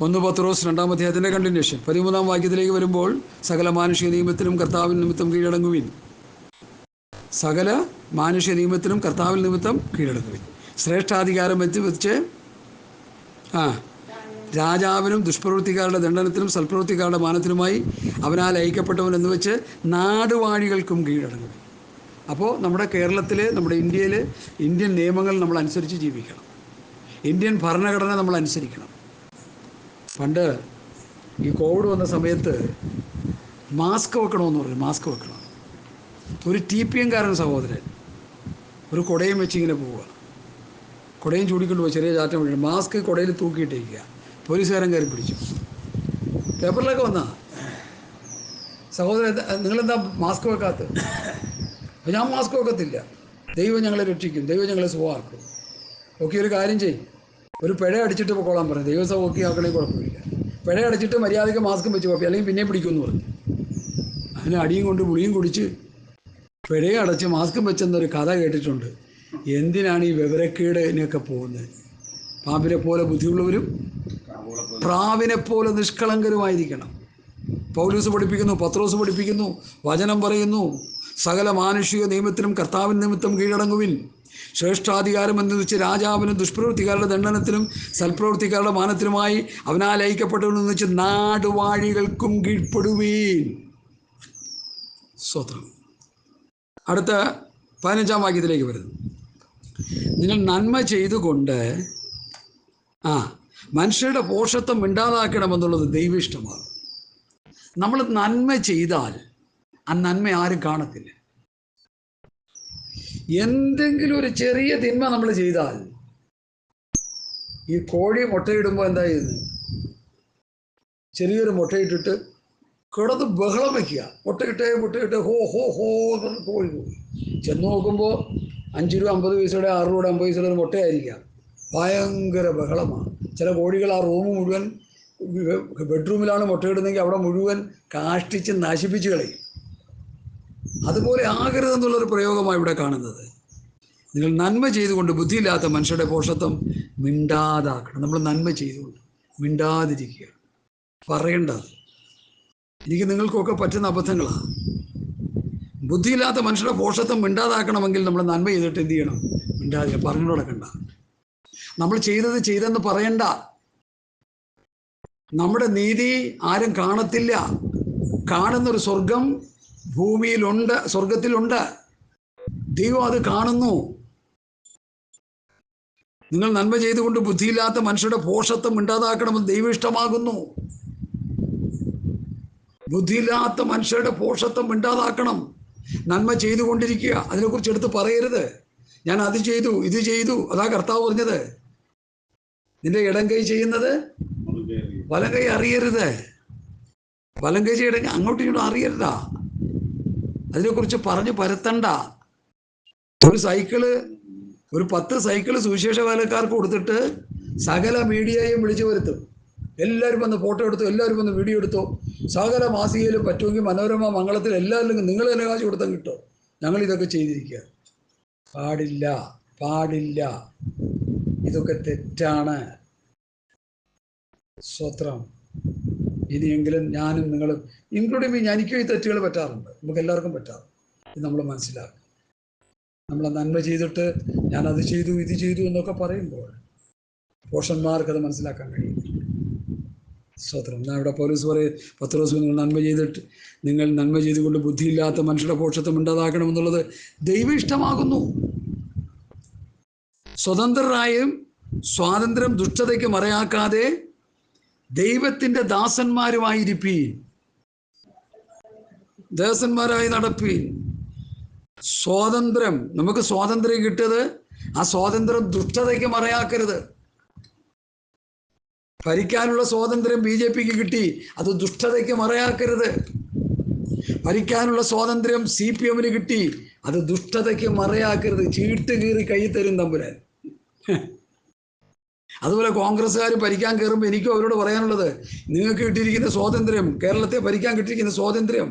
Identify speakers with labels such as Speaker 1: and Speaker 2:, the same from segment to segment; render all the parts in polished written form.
Speaker 1: 1 പത്രോസ് 2-ാം അധ്യായത്തിൻ്റെ കണ്ടിന്യൂഷൻ 13-ാം വാക്യത്തിലേക്ക് വരുമ്പോൾ, സകല മാനുഷിക നിയമത്തിനും കർത്താവിൻ നിമിത്തം കീഴടങ്ങുവിൻ. സകല മാനുഷിക നിയമത്തിനും കർത്താവിൻ നിമിത്തം കീഴടങ്ങുവിൻ. ശ്രേഷ്ഠാധികാരം വെച്ച് രാജാവിനും ദുഷ്പ്രവൃത്തിക്കാരുടെ ദണ്ഡനത്തിനും സൽപ്രവൃത്തിക്കാരുടെ മാനത്തിനുമായി അവനാൽ അയക്കപ്പെട്ടവൻ എന്ന് വെച്ച് നാടുവാഴികൾക്കും കീഴടങ്ങുവിൻ. അപ്പോൾ നമ്മുടെ കേരളത്തിൽ, നമ്മുടെ ഇന്ത്യയിൽ ഇന്ത്യൻ നിയമങ്ങൾ നമ്മൾ അനുസരിച്ച് ജീവിക്കണം. ഇന്ത്യൻ ഭരണഘടന നമ്മൾ അനുസരിക്കണം. പണ്ട് ഈ കോവിഡ് വന്ന സമയത്ത് മാസ്ക് വെക്കണമെന്ന് പറഞ്ഞു. മാസ്ക് വെക്കണം. ഒരു TPM കാരൻ സഹോദരൻ ഒരു കുടയും വെച്ചിങ്ങനെ പോവുക. കുടയും ചൂടിക്കൊണ്ട് പോയി, ചെറിയ ചാറ്റം വീഴും. മാസ്ക് കുടയിൽ തൂക്കിയിട്ടിരിക്കുക. പോലീസുകാരൻ കയറി പിടിച്ചു. പേപ്പറിലൊക്കെ വന്നാ, സഹോദരൻ നിങ്ങളെന്താ മാസ്ക് വെക്കാത്തത്? അപ്പോൾ ഞാൻ മാസ്ക് വെക്കത്തില്ല. ദൈവം ഞങ്ങളെ രക്ഷിക്കും, ദൈവം ഞങ്ങളെ സുഖമാക്കും. ഓക്കെ, ഒരു കാര്യം ചെയ്യും, ഒരു പിഴ അടിച്ചിട്ട് പോയിക്കോളാൻ പറഞ്ഞു. ദൈവം ഓക്കെ ആക്കണമെങ്കിൽ കുഴപ്പമില്ല. പിഴ അടിച്ചിട്ട് മര്യാദയ്ക്ക് മാസ്കും വെച്ച് കുഴപ്പമില്ല, അല്ലെങ്കിൽ പിന്നെയും പിടിക്കുമെന്ന് പറഞ്ഞു. അതിന് അടിയും കൊണ്ട് ഗുളിയും കുടിച്ച് പിഴയും അടച്ച് മാസ്കും വെച്ചെന്നൊരു കഥ കേട്ടിട്ടുണ്ട്. എന്തിനാണ് ഈ വിവരക്കേടിനൊക്കെ പോകുന്നത്? പാമ്പിനെ പോലെ ബുദ്ധിയുള്ളവരും പ്രാവിനെ പോലെ നിഷ്കളങ്കരുമായിരിക്കണം. പൗലോസ് പഠിപ്പിക്കുന്നു, പത്രോസ് പഠിപ്പിക്കുന്നു, വചനം പറയുന്നു, സകല മാനുഷിക നിയമത്തിനും കർത്താവിൻ നിമിത്തം കീഴടങ്ങുവിൻ. ശ്രേഷ്ഠാധികാരം എന്ന് വെച്ച് രാജാവിനും ദുഷ്പ്രവൃത്തിക്കാരുടെ ദണ്ഡനത്തിനും സൽപ്രവൃത്തിക്കാരുടെ മാനത്തിനുമായി അവനാൽ അയക്കപ്പെട്ടവനെന്ന് വെച്ച് നാടുവാഴികൾക്കും കീഴ്പ്പെടുവീൻ. സ്വത്രം. അടുത്ത 15-ാം വാക്യത്തിലേക്ക് വരുന്നു. നിങ്ങൾ നന്മ ചെയ്തുകൊണ്ട് മനുഷ്യരുടെ പോഷത്വം മിണ്ടാതാക്കണമെന്നുള്ളത് ദൈവിഷ്ടമാണ്. നമ്മൾ നന്മ ചെയ്താൽ ആ നന്മ ആരും കാണത്തില്ല. എന്തെങ്കിലും ഒരു ചെറിയ തിന്മ നമ്മൾ ചെയ്താൽ, ഈ കോഴി മുട്ടയിടുമ്പോൾ എന്താ ചെയ്യുന്നത്? ചെറിയൊരു മുട്ടയിട്ടിട്ട് കിടന്ന് ബഹളം വയ്ക്കുക. മുട്ടയിട്ടേ ഹോ ഹോ ഹോ കോഴി പോയി. ചെന്ന് നോക്കുമ്പോൾ 5 രൂപ 50 പൈസയുടെ 6 രൂപ 50 പൈസയുടെ ഒരു മുട്ടയായിരിക്കാം. ഭയങ്കര ബഹളമാണ്. ചില കോഴികൾ ആ റൂം മുഴുവൻ, ബെഡ്റൂമിലാണ് മുട്ടയിടുന്നതെങ്കിൽ അവിടെ മുഴുവൻ കാഷ്ടിച്ച് നശിപ്പിച്ച് കളയും. അതുപോലെ ആകരുതെന്നുള്ളൊരു പ്രയോഗമാണ് ഇവിടെ കാണുന്നത്. നിങ്ങൾ നന്മ ചെയ്തുകൊണ്ട് ബുദ്ധിയില്ലാത്ത മനുഷ്യരുടെ പോഷത്വം മിണ്ടാതാക്കണം. നമ്മൾ നന്മ ചെയ്തുകൊണ്ട് മിണ്ടാതിരിക്കുക, പറയേണ്ടത്. എനിക്ക് നിങ്ങൾക്കൊക്കെ പറ്റുന്ന അബദ്ധങ്ങളാണ്. ബുദ്ധിയില്ലാത്ത മനുഷ്യരുടെ പോഷത്വം മിണ്ടാതാക്കണമെങ്കിൽ നമ്മൾ നന്മ ചെയ്തിട്ട് എന്ത് ചെയ്യണം? മിണ്ടാതിരിക്കുക, പറഞ്ഞു നടക്കണ്ട. നമ്മൾ ചെയ്തെന്ന് പറയണ്ട. നമ്മുടെ നീതി ആരും കാണത്തില്ല. കാണുന്നൊരു സ്വർഗം ഭൂമിയിലുണ്ട്, സ്വർഗത്തിലുണ്ട്. ദൈവം അത് കാണുന്നു. നിങ്ങൾ നന്മ ചെയ്തുകൊണ്ട് ബുദ്ധിയില്ലാത്ത മനുഷ്യരുടെ പോഷത്വം മിണ്ടാതാക്കണമെന്ന് ദൈവം ഇഷ്ടമാകുന്നു. ബുദ്ധിയില്ലാത്ത മനുഷ്യരുടെ പോഷത്വം മിണ്ടാതാക്കണം. നന്മ ചെയ്തുകൊണ്ടിരിക്കുക. അതിനെക്കുറിച്ച് എടുത്ത് പറയരുത്. ഞാൻ അത് ചെയ്തു, ഇത് ചെയ്തു. അതാ കർത്താവ് പറഞ്ഞത്. നിന്റെ ഇടം കൈ ചെയ്യുന്നത് വലം കൈ അറിയരുത്. വലം കൈ ചെയ്യണമെങ്കിൽ അങ്ങോട്ടും ഇങ്ങോട്ടും അറിയരുതാ. അതിനെക്കുറിച്ച് പറഞ്ഞ് പരത്തണ്ട. ഒരു 10 സൈക്കിള് സുവിശേഷ വേലക്കാർക്ക് കൊടുത്തിട്ട് സകല മീഡിയയും വിളിച്ചു വരുത്തും. എല്ലാവരും വന്ന് ഫോട്ടോ എടുത്തു, എല്ലാവരും വന്ന് വീഡിയോ എടുത്തോ. സകല മാസികയിലും പറ്റുമെങ്കിൽ മനോരമ, മംഗളത്തിൽ എല്ലാവരും നിങ്ങൾ തന്നെ കാശ് കൊടുത്താൽ കിട്ടോ. ഞങ്ങൾ ഇതൊക്കെ ചെയ്തിരിക്കുക. പാടില്ല. ഇതൊക്കെ തെറ്റാണ്. സ്വത്രം. ഇനിയെങ്കിലും ഞാനും നിങ്ങളും, ഇൻക്ലൂഡിങ് എനിക്കും ഈ തെറ്റുകൾ പറ്റാറുണ്ട്. നമുക്ക് എല്ലാവർക്കും പറ്റാറുണ്ട്. ഇത് നമ്മൾ മനസ്സിലാക്കും. നമ്മൾ നന്മ ചെയ്തിട്ട് ഞാൻ അത് ചെയ്തു, ഇത് ചെയ്തു എന്നൊക്കെ പറയുമ്പോൾ പോഷന്മാർക്ക് അത് മനസ്സിലാക്കാൻ കഴിയും. സ്വത്രം. ഞാൻ ഇവിടെ പൗലോസ് പത്രോസ് നിങ്ങൾ നന്മ ചെയ്തുകൊണ്ട് ബുദ്ധിയില്ലാത്ത മനുഷ്യരുടെ പോഷത്വം ഉണ്ടാതാക്കണമെന്നുള്ളത് ദൈവം ഇഷ്ടമാകുന്നു. സ്വതന്ത്രരായും സ്വാതന്ത്ര്യം ദുഷ്ടതയ്ക്ക് മറയാക്കാതെ ദൈവത്തിൻ്റെ ദാസന്മാരുമായിരിപ്പീൻ. ദാസന്മാരായി നടപ്പീൻ. സ്വാതന്ത്ര്യം, നമുക്ക് സ്വാതന്ത്ര്യം കിട്ടിയത്, ആ സ്വാതന്ത്ര്യം ദുഷ്ടതയ്ക്ക് മറയാക്കരുത്. ഭരിക്കാനുള്ള സ്വാതന്ത്ര്യം BJPക്ക് കിട്ടി, അത് ദുഷ്ടതയ്ക്ക് മറയാക്കരുത്. ഭരിക്കാനുള്ള സ്വാതന്ത്ര്യം CPMന് കിട്ടി, അത് ദുഷ്ടതയ്ക്ക് മറയാക്കരുത്. ചീട്ട് കീറി കൈ തരും തമ്പുരാൻ. അതുപോലെ കോൺഗ്രസ്സുകാർ ഭരിക്കാൻ കയറുമ്പോൾ എനിക്കും അവരോട് പറയാനുള്ളത്, നിങ്ങൾക്ക് കിട്ടിയിരിക്കുന്ന സ്വാതന്ത്ര്യം, കേരളത്തെ ഭരിക്കാൻ കിട്ടിയിരിക്കുന്ന സ്വാതന്ത്ര്യം,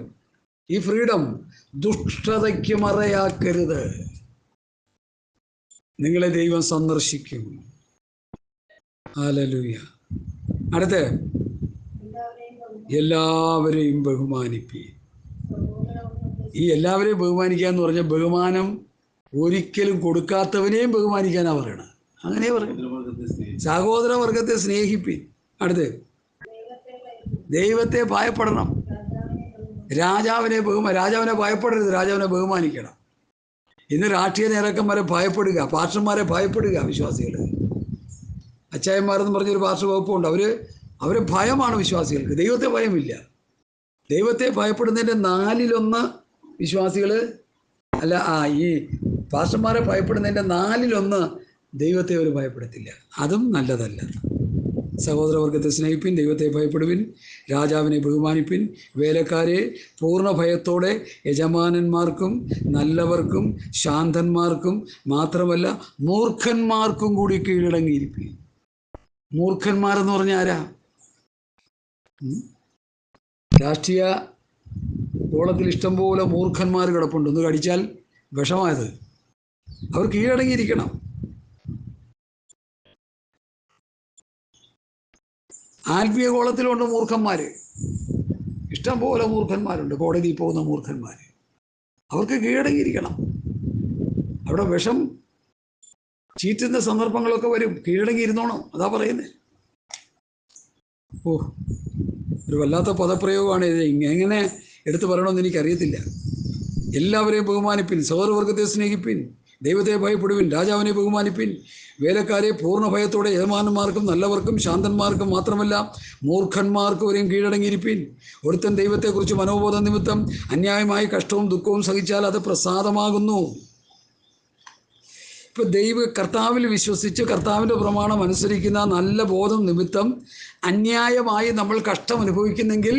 Speaker 1: ഈ ഫ്രീഡം ദുഷ്ടതയ്ക്ക് മറയാക്കരുത്. നിങ്ങളെ ദൈവം സന്ദർശിക്കും. ഹല്ലേലൂയ. അടുത്ത് എല്ലാവരെയും ബഹുമാനിപ്പി. ഈ എല്ലാവരെയും ബഹുമാനിക്കുക എന്ന് പറഞ്ഞാൽ ബഹുമാനം ഒരിക്കലും കൊടുക്കാത്തവനെയും ബഹുമാനിക്കാനാ പറയണത്. അങ്ങനെ പറയണം. സഹോദരവർഗത്തെ സ്നേഹിപ്പിൻ. അടുത്ത് ദൈവത്തെ ഭയപ്പെടണം. രാജാവിനെ ഭയപ്പെടരുത്, രാജാവിനെ ബഹുമാനിക്കണം. ഇന്ന് രാഷ്ട്രീയ നേതാക്കന്മാരെ ഭയപ്പെടുക, പാസ്റ്റർമാരെ ഭയപ്പെടുക വിശ്വാസികൾ. അച്ചായന്മാരെന്ന് പറഞ്ഞൊരു പാസ്റ്റർ വകുപ്പുണ്ട്. അവരെ ഭയമാണ് വിശ്വാസികൾക്ക്. ദൈവത്തെ ഭയമില്ല. ദൈവത്തെ ഭയപ്പെടുന്നതിൻ്റെ 4/1 വിശ്വാസികൾ അല്ല, ഈ പാസ്റ്റർമാരെ ഭയപ്പെടുന്നതിൻ്റെ 4/1 ദൈവത്തെ അവർ ഭയപ്പെടത്തില്ല. അതും നല്ലതല്ല. സഹോദരവർഗത്തെ സ്നേഹിപ്പിൻ, ദൈവത്തെ ഭയപ്പെടുവിൻ, രാജാവിനെ ബഹുമാനിപ്പിൻ, വേലക്കാരെ പൂർണ്ണ ഭയത്തോടെ യജമാനന്മാർക്കും നല്ലവർക്കും ശാന്തന്മാർക്കും മാത്രമല്ല മൂർഖന്മാർക്കും കൂടി കീഴടങ്ങിയിരിപ്പിൻ. മൂർഖന്മാരെന്ന് പറഞ്ഞാൽ ആരാ? രാഷ്ട്രീയ ഗോളത്തിൽ ഇഷ്ടംപോലെ മൂർഖന്മാർ കിടപ്പുണ്ട്. ഒന്ന് കടിച്ചാൽ വിഷമായത്. അവർ കീഴടങ്ങിയിരിക്കണം. ആത്മീയ ഗോളത്തിലുണ്ട് മൂർഖന്മാർ, ഇഷ്ടംപോലെ മൂർഖന്മാരുണ്ട്. കോടതിയിൽ പോകുന്ന മൂർഖന്മാർ. അവർക്ക് കീഴടങ്ങിയിരിക്കണം. അവിടെ വിഷം ചീറ്റുന്ന സന്ദർഭങ്ങളൊക്കെ വരും. കീഴടങ്ങിയിരുന്നോണം, അതാ പറയുന്നത്. ഒരു വല്ലാത്ത പദപ്രയോഗമാണ് ഇത്. എങ്ങനെ എടുത്തു പറയണമെന്ന് എനിക്കറിയത്തില്ല. എല്ലാവരെയും ബഹുമാനിപ്പിൻ, സഹോദരവർഗത്തെ സ്നേഹിപ്പിൻ, ദൈവത്തെ ഭയപ്പെടുവിൻ, രാജാവിനെ ബഹുമാനിപ്പിൻ, വേലക്കാരെ പൂർണ്ണ ഭയത്തോടെ യജമാനന്മാർക്കും നല്ലവർക്കും ശാന്തന്മാർക്കും മാത്രമല്ല മൂർഖന്മാർക്ക് വരെയും കീഴടങ്ങിയിരിപ്പിൻ. ഒരുത്തൻ ദൈവത്തെക്കുറിച്ച് മനോബോധ നിമിത്തം അന്യായമായി കഷ്ടവും ദുഃഖവും സഹിച്ചാൽ അത് പ്രസാദമാകുന്നു. ഇപ്പം കർത്താവിൽ വിശ്വസിച്ച് കർത്താവിൻ്റെ പ്രമാണം അനുസരിക്കുന്ന നല്ല ബോധം നിമിത്തം അന്യായമായി നമ്മൾ കഷ്ടം അനുഭവിക്കുന്നെങ്കിൽ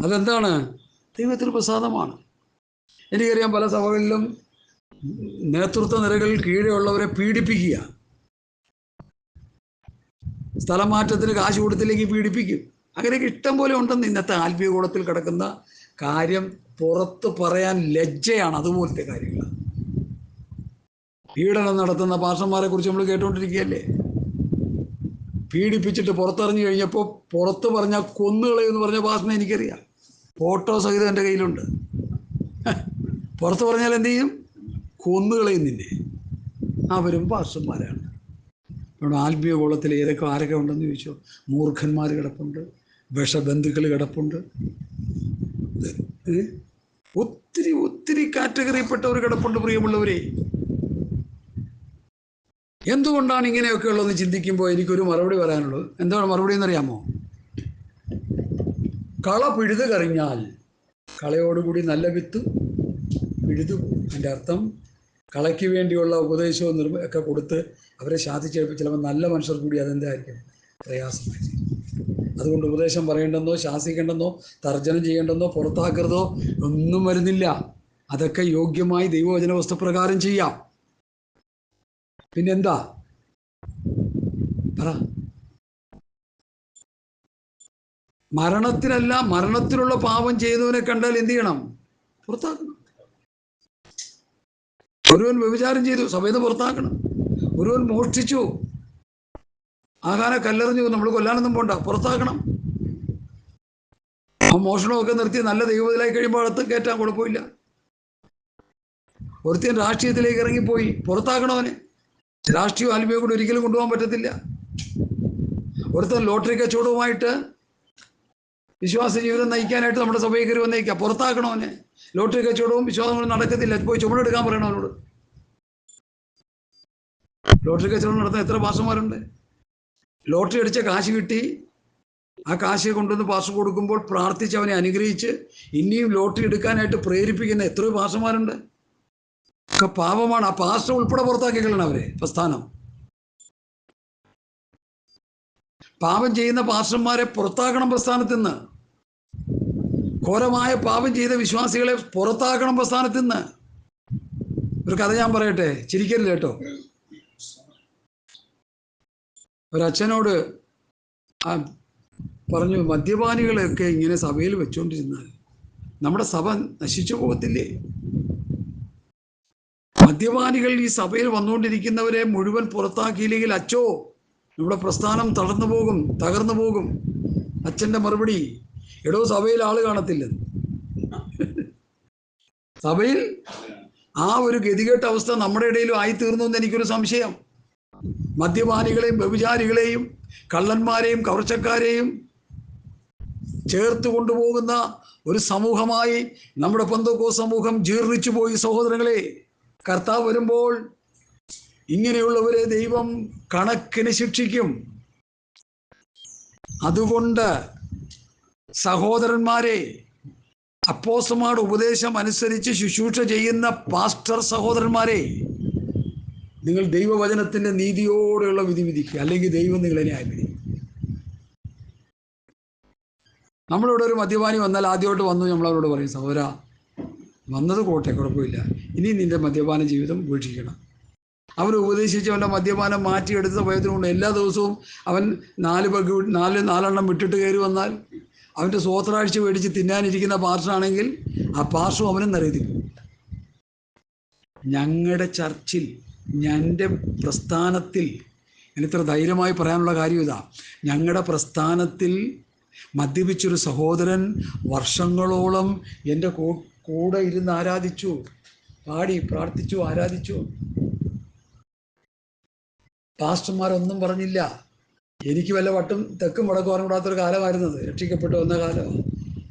Speaker 1: അതെന്താണ്? ദൈവത്തിന് പ്രസാദമാണ്. എനിക്കറിയാം, പല സഭകളിലും നേതൃത്വ നിരകളിൽ കീഴെയുള്ളവരെ പീഡിപ്പിക്കുക. സ്ഥലം മാറ്റത്തിന് കാശ് കൊടുത്തില്ലെങ്കിൽ പീഡിപ്പിക്കും. അങ്ങനെയൊക്കെ ഇഷ്ടം പോലെ ഉണ്ടെന്ന്. ഇന്നത്തെ ആത്മീയ കൂടത്തിൽ കിടക്കുന്ന കാര്യം പുറത്ത് പറയാൻ ലജ്ജയാണ്. അതുപോലത്തെ കാര്യങ്ങൾ. പീഡനം നടത്തുന്ന പാസ്റ്റർമാരെ കുറിച്ച് നമ്മൾ കേട്ടുകൊണ്ടിരിക്കുകയല്ലേ? പീഡിപ്പിച്ചിട്ട് പുറത്തിറങ്ങി കഴിഞ്ഞപ്പോൾ പുറത്ത് പറഞ്ഞാൽ കൊന്നുകളയെന്ന് പറഞ്ഞ പാസ്റ്ററിനെ എനിക്കറിയാം. ഫോട്ടോ സഹിതം എൻ്റെ കയ്യിലുണ്ട്. പുറത്ത് പറഞ്ഞാൽ എന്ത് ചെയ്യും? കൊന്നുകളയും നിന്നെ. അവരും പാസ്റ്റർമാരാണ്. ഇവിടെ ആത്മീയ ഗോളത്തിൽ ആരൊക്കെ ഉണ്ടെന്ന് ചോദിച്ചോ? മൂർഖന്മാർ കിടപ്പുണ്ട്, വിഷബന്ധുക്കൾ കിടപ്പുണ്ട്, ഒത്തിരി ഒത്തിരി കാറ്റഗറിയിൽപ്പെട്ടവർ കിടപ്പുണ്ട്. പ്രിയമുള്ളവരെ, എന്തുകൊണ്ടാണ് ഇങ്ങനെയൊക്കെ ഉള്ളതെന്ന് ചിന്തിക്കുമ്പോൾ എനിക്കൊരു മറുപടി പറയാനുള്ളത്. എന്താണ് മറുപടി എന്നറിയാമോ? കള പിഴുത് കറിഞ്ഞാൽ കളയോടുകൂടി നല്ല വിത്ത് പിഴുതു. അതിൻ്റെ അർത്ഥം കളയ്ക്ക് വേണ്ടിയുള്ള ഉപദേശവും ഒക്കെ കൊടുത്ത് അവരെ ശാസിച്ചേൽപ്പിച്ച് ചിലപ്പോൾ നല്ല മനുഷ്യർ കൂടി അതെന്തായിരിക്കും? പ്രയാസമായി. അതുകൊണ്ട് ഉപദേശം പറയേണ്ടെന്നോ ശാസിക്കേണ്ടെന്നോ തർജ്ജനം ചെയ്യേണ്ടെന്നോ പുറത്താക്കരുതോ ഒന്നും വരുന്നില്ല. അതൊക്കെ യോഗ്യമായി ദൈവവചന വസ്തുപ്രകാരം ചെയ്യാം. പിന്നെന്താ പറ? മരണത്തിലല്ല, മരണത്തിലുള്ള പാപം ചെയ്തവനെ കണ്ടാൽ എന്ത് ചെയ്യണം? പുറത്താക്കണം. ഒരുവൻ വ്യഭിചാരം ചെയ്തു, സഭയിൽ നിന്ന് പുറത്താക്കണം. ഒരുവൻ മോഷ്ടിച്ചു, ആഹാരം കല്ലെറിഞ്ഞു, നമ്മൾ കൊല്ലാനൊന്നും പോണ്ട, പുറത്താക്കണം. ആ മോഷണമൊക്കെ നിർത്തി നല്ല ദൈവത്തിലായി കഴിയുമ്പോൾ അകത്ത് കയറ്റാൻ കുഴപ്പമില്ല. ഒരുത്തൻ രാഷ്ട്രീയത്തിലേക്ക് ഇറങ്ങിപ്പോയി, പുറത്താക്കണവനെ. രാഷ്ട്രീയ ആത്മീയ കൂടെ ഒരിക്കലും കൊണ്ടുപോകാൻ പറ്റത്തില്ല. ഒരുത്തൻ ലോട്ടറി കച്ചവടവുമായിട്ട് വിശ്വാസ ജീവിതം നയിക്കാനായിട്ട് നമ്മുടെ സഭയിൽ കയറി വന്നേക്കാം, പുറത്താക്കണവനെ. ലോട്ടറി കച്ചവടവും വിശ്വാസങ്ങളും നടക്കത്തില്ല, പോയി ചുമടെടുക്കാൻ പറയണം അവനോട്. ലോട്ടറി കച്ചവടം നടത്തുന്ന എത്ര പാസ്റ്റർമാരുണ്ട്? ലോട്ടറി അടിച്ച കാശ് കിട്ടി, ആ കാശ് കൊണ്ടുവന്ന് പാസ്റ്റർ കൊടുക്കുമ്പോൾ പ്രാർത്ഥിച്ച് അവനെ അനുഗ്രഹിച്ച് ഇനിയും ലോട്ടറി എടുക്കാനായിട്ട് പ്രേരിപ്പിക്കുന്ന എത്രയോ പാസ്റ്റർമാരുണ്ട്. ഒക്കെ പാപമാണ്. ആ പാസ്റ്റർ ഉൾപ്പെടെ പുറത്താക്കി കളയണം അവരെ, പ്രസ്ഥാനം. പാപം ചെയ്യുന്ന പാസ്റ്റർമാരെ പുറത്താക്കണം പ്രസ്ഥാനത്തിൽ നിന്ന്. ഘോരമായ പാപം ചെയ്ത വിശ്വാസികളെ പുറത്താക്കണം പ്രസ്ഥാനത്തിൽ നിന്ന്. ഒരു കഥ ഞാൻ പറയട്ടെ, ചിരിക്കരുത് കേട്ടോ. ഒരച്ഛനോട് പറഞ്ഞു, മദ്യപാനികളെയൊക്കെ ഇങ്ങനെ സഭയിൽ വെച്ചുകൊണ്ടിരുന്നാൽ നമ്മുടെ സഭ നശിച്ചു പോകത്തില്ലേ? മദ്യപാനികൾ ഈ സഭയിൽ വന്നുകൊണ്ടിരിക്കുന്നവരെ മുഴുവൻ പുറത്താക്കിയില്ലെങ്കിൽ അച്ചോ നമ്മുടെ പ്രസ്ഥാനം തളർന്നു പോകും, തകർന്നു പോകും. അച്ഛൻ്റെ മറുപടി, എടോ സഭയിൽ ആള് കാണത്തില്ല. സഭയിൽ ആ ഒരു ഗതികെട്ട അവസ്ഥ നമ്മുടെ ഇടയിലും ആയിത്തീർന്നു എന്ന് എനിക്കൊരു സംശയം. മദ്യപാനികളെയും വ്യഭിചാരികളെയും കള്ളന്മാരെയും കവർച്ചക്കാരെയും ചേർത്ത് കൊണ്ടുപോകുന്ന ഒരു സമൂഹമായി നമ്മുടെ പെന്തക്കോസ്ത് സമൂഹം ജീർണിച്ചു പോയി. സഹോദരങ്ങളെ, കർത്താവ് വരുമ്പോൾ ഇങ്ങനെയുള്ളവരെ ദൈവം കണക്കിന് ശിക്ഷിക്കും. അതുകൊണ്ട് സഹോദരന്മാരെ, അപ്പോസ്തലന്മാരുടെ ഉപദേശം അനുസരിച്ച് ശുശ്രൂഷ ചെയ്യുന്ന പാസ്റ്റർ സഹോദരന്മാരെ, നിങ്ങൾ ദൈവവചനത്തിൻ്റെ നീതിയോടെയുള്ള വിധി വിധിക്കുക, അല്ലെങ്കിൽ ദൈവം നിങ്ങളെ ന്യായം വിധിക്കും. നമ്മളിവിടെ ഒരു മദ്യപാനി വന്നാൽ ആദ്യമായിട്ട് വന്നു നമ്മളവരോട് പറയും, സഹോദര വന്നത് കോട്ടെ, കുഴപ്പമില്ല, ഇനി നിന്റെ മദ്യപാന ജീവിതം ഉപേക്ഷിക്കണം. അവൻ ഉപദേശിച്ച് അവൻ്റെ മദ്യപാനം മാറ്റിയെടുത്ത ഭയത്തിനുണ്ട്. എല്ലാ ദിവസവും അവൻ 4 വിട്ടിട്ട് കയറി വന്നാൽ അവൻ്റെ സ്വോത്രാഴ്ച മേടിച്ച് തിന്നാനിരിക്കുന്ന പാസ്റ്ററാണെങ്കിൽ ആ പാസ്റ്ററും അവനും നിറയത്തില്ല. ഞങ്ങളുടെ ചർച്ചിൽ, എൻ്റെ പ്രസ്ഥാനത്തിൽ, എനിത്ര ധൈര്യമായി പറയാനുള്ള കാര്യം ഇതാ, ഞങ്ങളുടെ പ്രസ്ഥാനത്തിൽ മദ്യപിച്ചൊരു സഹോദരൻ വർഷങ്ങളോളം എൻ്റെ കൂടെ ഇരുന്ന് ആരാധിച്ചു, പാടി പ്രാർത്ഥിച്ചു, ആരാധിച്ചു. പാസ്റ്റർമാരൊന്നും പറഞ്ഞില്ല. എനിക്ക് വല്ല വട്ടും തെക്കും വടക്കും അറിഞ്ഞൂടാത്തൊരു കാലമായിരുന്നത്, രക്ഷിക്കപ്പെട്ടു വന്ന കാലമാണ്.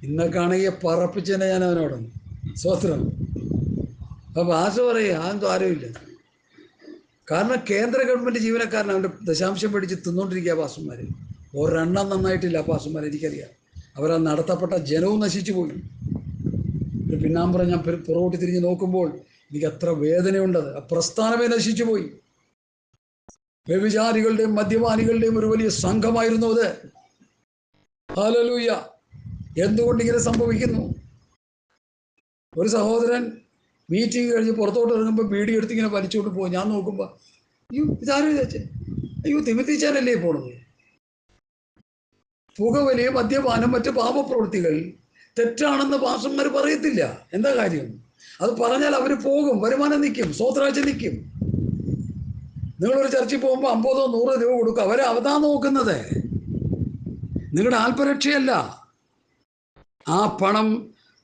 Speaker 1: ഇന്നൊക്കെയാണെങ്കിൽ പറപ്പിച്ചതന്നെ ഞാൻ അവനോട് സ്വത്രം. അപ്പോൾ പാസ്റ്റർ പറയുക അതെന്തോ ആരുമില്ല. കാരണം കേന്ദ്ര ഗവൺമെൻറ് ജീവനക്കാരൻ അവൻ്റെ ദശാംശം പിടിച്ച് തിന്നുകൊണ്ടിരിക്കുക പാസ്റ്റർമാർ. ഒരെണ്ണം നന്നായിട്ടില്ല പാസ്റ്റർമാർ, എനിക്കറിയാം. അവരാ നടത്തപ്പെട്ട ജനവും നശിച്ചു പോയി. ഒരു പിന്നാമ്പുറം ഞാൻ പുറകോട്ട് തിരിഞ്ഞ് നോക്കുമ്പോൾ എനിക്ക് അത്ര വേദനയുണ്ടത്. ആ പ്രസ്ഥാനമേ നശിച്ചു പോയി. വ്യഭിചാരികളുടെയും മദ്യപാനികളുടെയും ഒരു വലിയ സംഘമായിരുന്നു അത്. ഹല്ലേലൂയ! എന്തുകൊണ്ടിങ്ങനെ സംഭവിക്കുന്നു? ഒരു സഹോദരൻ മീറ്റിംഗ് കഴിഞ്ഞ് പുറത്തോട്ട് ഇറങ്ങുമ്പോൾ ബീഡി എടുത്ത് ഇങ്ങനെ വലിച്ചുകൊണ്ട് പോകും. ഞാൻ നോക്കുമ്പോൾ അയ്യോ ഇതാരും ചേച്ചേ, അയ്യോ തിമിത്തിച്ചാനല്ലേ പോണത്. പുകവലി, മദ്യപാനം, മറ്റ് പാപപ്രവൃത്തികൾ തെറ്റാണെന്ന് പാസ്റ്റർമാർ പറയത്തില്ല. എന്താ കാര്യം? അത് പറഞ്ഞാൽ അവർ പോകും, വരുമാനം നിൽക്കും, സ്വോത്രാഴ്ച നിൽക്കും. നിങ്ങളൊരു ചർച്ചിൽ പോകുമ്പോൾ 50 100 രൂപ കൊടുക്കുക, അവരെ അവതാ നോക്കുന്നത്, നിങ്ങളുടെ ആത്മരക്ഷയല്ല. ആ പണം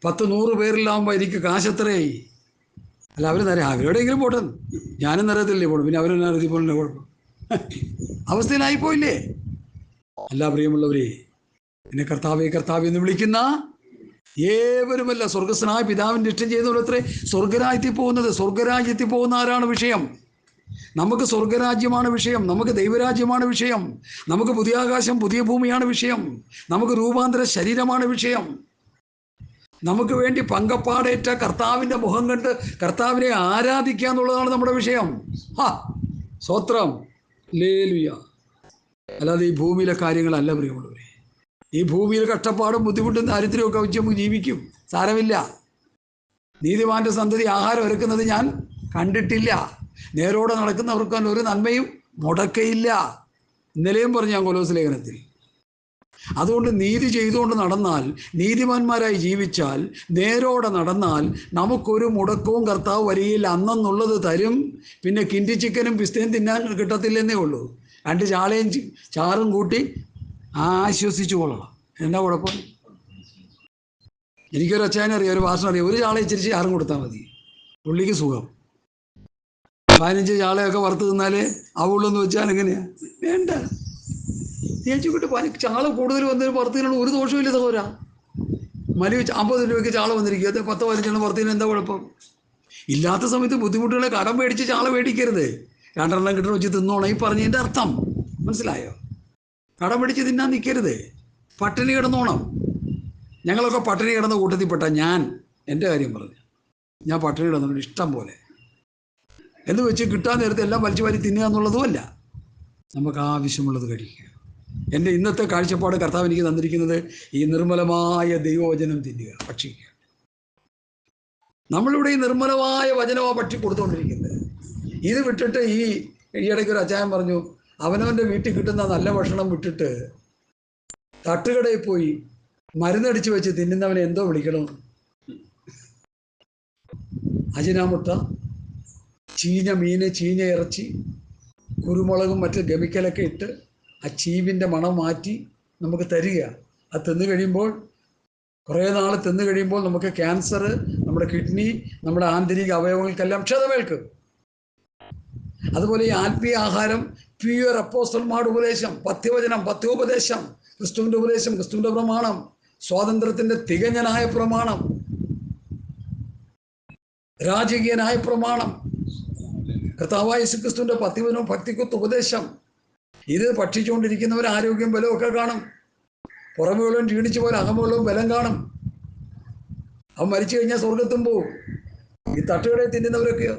Speaker 1: 10 100 പേരിലാവുമ്പോൾ എനിക്ക് കാശത്രയായി. അല്ല, അവർ നിറയാം, അവരോടെങ്കിലും പോട്ടെ, ഞാനും നിറയത്തില്ലേ പോടും, പിന്നെ അവരും നിറയത്തിൽ പോലും കുഴപ്പം. അവസ്ഥയിലായിപ്പോയില്ലേ? അല്ല പ്രിയമുള്ളവരെ, എന്നെ കർത്താവെ കർത്താവെ എന്ന് വിളിക്കുന്ന ഏവരുമല്ല സ്വർഗസ്വനായ പിതാവിൻ്റെ ഇഷ്ടം ചെയ്യുന്നവരത്രേ സ്വർഗരാജ്യത്തിൽ പോകുന്ന ആരാണ് വിഷയം? നമുക്ക് സ്വർഗരാജ്യമാണ് വിഷയം, നമുക്ക് ദൈവരാജ്യമാണ് വിഷയം, നമുക്ക് പുതിയ ആകാശം പുതിയ ഭൂമിയാണ് വിഷയം, നമുക്ക് രൂപാന്തര ശരീരമാണ് വിഷയം. നമുക്ക് വേണ്ടി പങ്കപ്പാടേറ്റ കർത്താവിൻ്റെ മുഖം കണ്ട് കർത്താവിനെ ആരാധിക്കുക എന്നുള്ളതാണ് നമ്മുടെ വിഷയം. സ്തോത്രം, ഹല്ലേലൂയ. അല്ലാതെ ഈ ഭൂമിയിലെ കാര്യങ്ങളല്ല പ്രിയമുള്ളവരെ. ഈ ഭൂമിയിൽ കഷ്ടപ്പാടും ബുദ്ധിമുട്ടും ദാരിദ്ര്യമൊക്കെ വെച്ച് നമുക്ക് ജീവിക്കും, സാരമില്ല. നീതിമാന്റെ സന്തതി ആഹാരം ഒരുക്കുന്നത് ഞാൻ കണ്ടിട്ടില്ല. നേരോടെ നടക്കുന്നവർക്ക് ഒരു നന്മയും മുടക്കയില്ല. ഇന്നലെയും പറഞ്ഞു ഞാൻ കൊലോസ് ലേഖനത്തിൽ. അതുകൊണ്ട് നീതി ചെയ്തുകൊണ്ട് നടന്നാൽ, നീതിമാന്മാരായി ജീവിച്ചാൽ, നേരോടെ നടന്നാൽ നമുക്കൊരു മുടക്കവും കർത്താവ് വരികയില്ല. അന്നെന്നുള്ളത് തരും. പിന്നെ കിൻഡി ചിക്കനും പിസ്തയും തിന്നാൻ കിട്ടത്തില്ലെന്നേ ഉള്ളൂ. 2 ചാളയും ചാറും കൂട്ടി ആശ്വസിച്ചു കൊള്ളണം. എന്താ കുഴപ്പം? എനിക്കൊരു അച്ചായനറിയാം, ഒരു വാസനറിയാം, ഒരു ചാള ഇച്ചിരി ചാറും കൊടുത്താൽ മതി, പുള്ളിക്ക് സുഖം. 15 ചാളയൊക്കെ വറുത്ത് തിന്നാലേ അവളെന്ന് വെച്ചാൽ എങ്ങനെയാ? വേണ്ട, ഞാൻ ചോദിക്കട്ടെ, ചാള കൂടുതൽ വന്നതിന് വറുത്തതിനുള്ള ഒരു ദോഷമില്ല സഹോദരാ. മലി 50 രൂപയ്ക്ക് ചാള വന്നിരിക്കുക, 10-15 വറുത്തതിന് എന്താ കുഴപ്പം? ഇല്ലാത്ത സമയത്ത് ബുദ്ധിമുട്ടുകളെ കടം മേടിച്ച് ചാള മേടിക്കരുത്. 2 കിട്ടണം വെച്ച് തിന്നോണം ഈ പറഞ്ഞതിൻ്റെ അർത്ഥം മനസ്സിലായോ? കടം മേടിച്ച് തിന്നാൻ നിൽക്കരുത്, പട്ടിണി കിടന്നോണം. ഞങ്ങളൊക്കെ പട്ടിണി കിടന്ന കൂട്ടത്തിൽപ്പെട്ട ഞാൻ എൻ്റെ കാര്യം പറഞ്ഞു, ഞാൻ പട്ടിണി കിടന്നുണ്ട് ഇഷ്ടം പോലെ. എന്ന് വെച്ച് കിട്ടാൻ നേരത്തെ എല്ലാം വലിച്ചു വാരി തിന്നുക എന്നുള്ളതുമല്ല, നമുക്ക് ആവശ്യമുള്ളത് കഴിക്കുക. എൻ്റെ ഇന്നത്തെ കാഴ്ചപ്പാട് കർത്താവ് എനിക്ക് തന്നിരിക്കുന്നത് ഈ നിർമ്മലമായ ദൈവവചനം തിന്നുക, ഭക്ഷിക്കുക. നമ്മളിവിടെ ഈ നിർമ്മലമായ വചനമാണ് ഭക്ഷി കൊടുത്തുകൊണ്ടിരിക്കുന്നത്. ഇത് വിട്ടിട്ട് ഈ ഇടയ്ക്ക് ഒരു അച്ചായൻ പറഞ്ഞു, അവനവൻ്റെ വീട്ടിൽ കിട്ടുന്ന നല്ല ഭക്ഷണം വിട്ടിട്ട് തട്ടുകടയിൽ പോയി മരുന്നടിച്ച് വെച്ച് തിന്നുന്നവനെ എന്തോ വിളിക്കണം? അജിനാമുട്ട, ചീഞ്ഞ മീന്, ചീഞ്ഞ ഇറച്ചി, കുരുമുളകും മറ്റ് കെമിക്കലൊക്കെ ഇട്ട് ആ ചീവിൻ്റെ മണം മാറ്റി നമുക്ക് തരിക. അത് തിന്നു കഴിയുമ്പോൾ, കുറേ നാൾ തിന്നു കഴിയുമ്പോൾ നമുക്ക് ക്യാൻസർ, നമ്മുടെ കിഡ്നി, നമ്മുടെ ആന്തരിക അവയവങ്ങൾക്കെല്ലാം ക്ഷതമേൽക്കും. അതുപോലെ ഈ ആത്മീയ ആഹാരം പ്യുവർ അപ്പോസ്തലന്മാരുടെ ഉപദേശം, പഥ്യവചനം, പഥ്യോപദേശം, ക്രിസ്തുവിൻ്റെ ഉപദേശം, ക്രിസ്തുവിൻ്റെ പ്രമാണം, സ്വാതന്ത്ര്യത്തിൻ്റെ തികഞ്ഞനായ പ്രമാണം, രാജകീയനായ പ്രമാണം, കർത്താവായ യേശുക്രിസ്തുവിൻ്റെ പഥ്യവചനവും ഭക്തിക്കൊത്ത് ഉപദേശം. ഇത് ഭക്ഷിച്ചുകൊണ്ടിരിക്കുന്നവർ ആരോഗ്യം ബലമൊക്കെ കാണും. പുറമെയുള്ളവൻ ക്ഷീണിച്ചു പോലെ അകമുള്ളവൻ ബലം കാണും. അവൻ മരിച്ചു കഴിഞ്ഞാൽ സ്വർഗത്തും പോവും. ഈ തട്ടുകടയിൽ തിന്നുന്നവരൊക്കെയോ